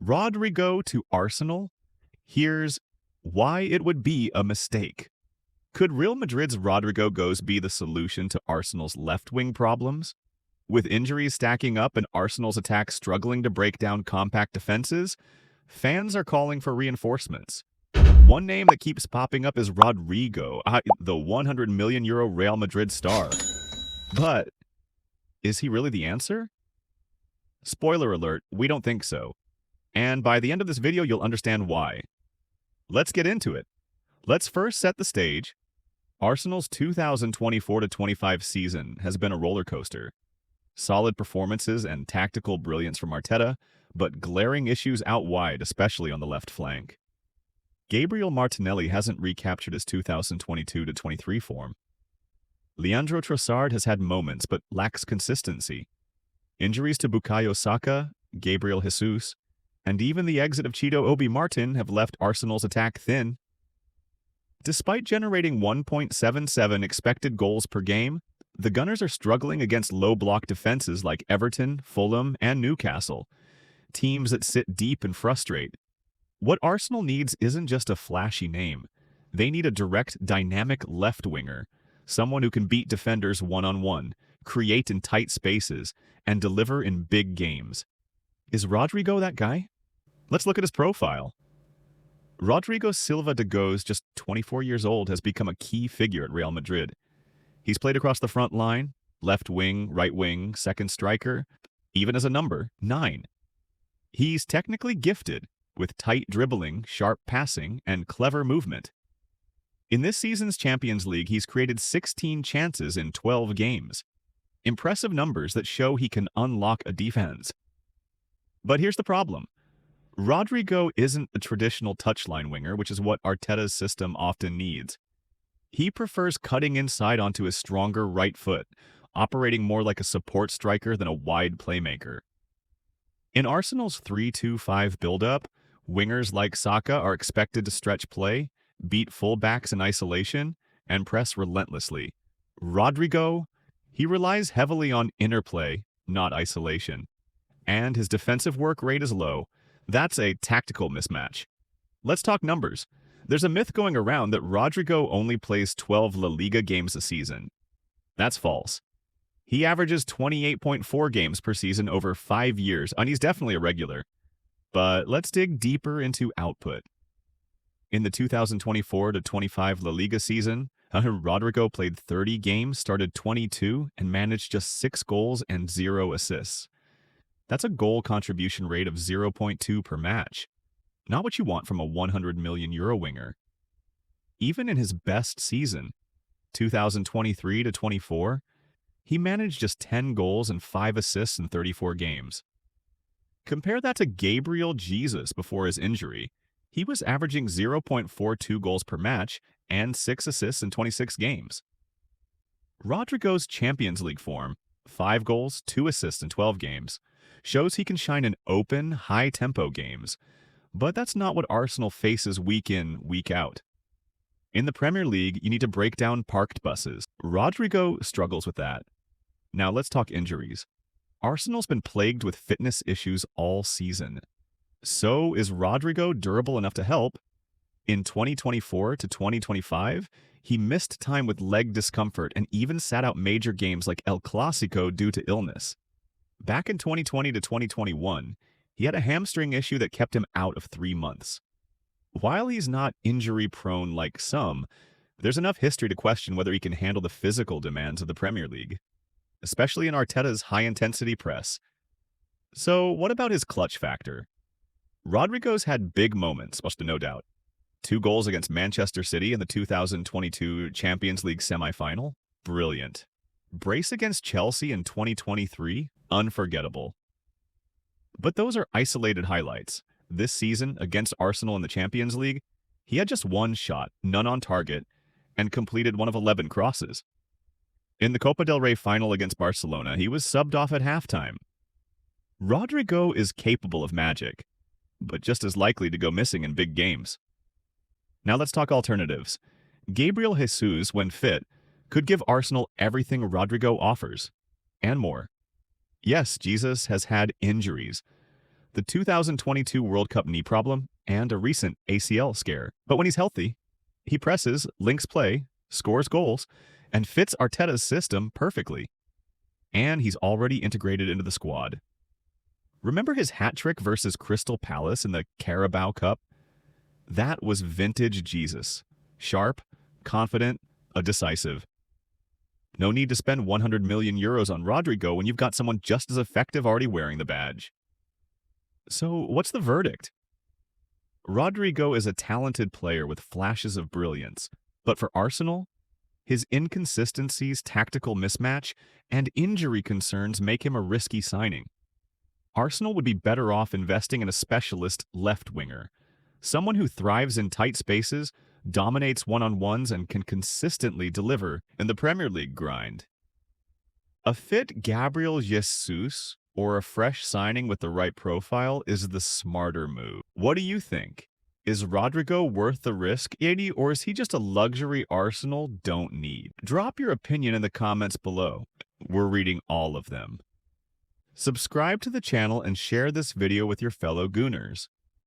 Rodrygo to Arsenal? Here's why it would be a mistake. Could Real Madrid's Rodrygo Goes be the solution to Arsenal's left-wing problems? With injuries stacking up and Arsenal's attack struggling to break down compact defenses, fans are calling for reinforcements. One name that keeps popping up is Rodrygo, the €100 million Real Madrid star. But is he really the answer? Spoiler alert, we don't think so. And by the end of this video, you'll understand why. Let's get into it. Let's first set the stage. Arsenal's 2024-25 season has been a roller coaster. Solid performances and tactical brilliance from Arteta, but glaring issues out wide, especially on the left flank. Gabriel Martinelli hasn't recaptured his 2022-23 form. Leandro Trossard has had moments, but lacks consistency. Injuries to Bukayo Saka, Gabriel Jesus, and even the exit of Chido Obi Martin have left Arsenal's attack thin. Despite generating 1.77 expected goals per game, the Gunners are struggling against low-block defenses like Everton, Fulham, and Newcastle, teams that sit deep and frustrate. What Arsenal needs isn't just a flashy name. They need a direct, dynamic left winger, someone who can beat defenders one-on-one, create in tight spaces, and deliver in big games. Is Rodrygo that guy? Let's look at his profile. Rodrygo Silva de Goes, just 24 years old, has become a key figure at Real Madrid. He's played across the front line, left wing, right wing, second striker, even as a number 9. He's technically gifted, with tight dribbling, sharp passing, and clever movement. In this season's Champions League, he's created 16 chances in 12 games. Impressive numbers that show he can unlock a defense. But here's the problem. Rodrygo isn't a traditional touchline winger, which is what Arteta's system often needs. He prefers cutting inside onto his stronger right foot, operating more like a support striker than a wide playmaker. In Arsenal's 3-2-5 build-up, wingers like Saka are expected to stretch play, beat fullbacks in isolation, and press relentlessly. Rodrygo, he relies heavily on interplay, not isolation. And his defensive work rate is low. That's a tactical mismatch. Let's talk numbers. There's a myth going around that Rodrygo only plays 12 La Liga games a season. That's false. He averages 28.4 games per season over 5 years, and he's definitely a regular. But let's dig deeper into output. In the 2024-25 La Liga season, Rodrygo played 30 games, started 22, and managed just 6 goals and 0 assists. That's a goal contribution rate of 0.2 per match. Not what you want from a €100 million winger. Even in his best season, 2023-24, he managed just 10 goals and 5 assists in 34 games. Compare that to Gabriel Jesus before his injury. He was averaging 0.42 goals per match and 6 assists in 26 games. Rodrygo's Champions League form, 5 goals, 2 assists in 12 games, shows he can shine in open, high-tempo games. But that's not what Arsenal faces week in, week out. In the Premier League, you need to break down parked buses. Rodrygo struggles with that. Now let's talk injuries. Arsenal's been plagued with fitness issues all season. So is Rodrygo durable enough to help? In 2024-2025, he missed time with leg discomfort and even sat out major games like El Clásico due to illness. Back in 2020-2021, he had a hamstring issue that kept him out of 3 months. While he's not injury-prone like some, there's enough history to question whether he can handle the physical demands of the Premier League, especially in Arteta's high-intensity press. So what about his clutch factor? Rodrygo's had big moments, no doubt. 2 goals against Manchester City in the 2022 Champions League semi-final? Brilliant. Brace against Chelsea in 2023? Unforgettable. But those are isolated highlights. This season, against Arsenal in the Champions League, he had just 1 shot, none on target, and completed 1 of 11 crosses. In the Copa del Rey final against Barcelona, he was subbed off at halftime. Rodrygo is capable of magic, but just as likely to go missing in big games. Now let's talk alternatives. Gabriel Jesus, when fit, could give Arsenal everything Rodrygo offers, and more. Yes, Jesus has had injuries. The the 2022 World Cup knee problem, and a recent ACL scare. But when he's healthy, he presses, links play, scores goals, and fits Arteta's system perfectly. And he's already integrated into the squad. Remember his hat trick versus Crystal Palace in the Carabao Cup? That was vintage Jesus. Sharp, confident, decisive. No need to spend 100 million euros on Rodrygo when you've got someone just as effective already wearing the badge. So, what's the verdict? Rodrigo is a talented player with flashes of brilliance, but for Arsenal, his inconsistencies, tactical mismatch, and injury concerns make him a risky signing. Arsenal would be better off investing in a specialist left winger, someone who thrives in tight spaces, dominates one-on-ones, and can consistently deliver in the Premier League grind. A fit Gabriel Jesus or a fresh signing with the right profile is the smarter move. What do you think? Is Rodrygo worth the risk, 80, or is he just a luxury Arsenal don't need? Drop your opinion in the comments below. We're reading all of them. Subscribe to the channel and share this video with your fellow Gooners.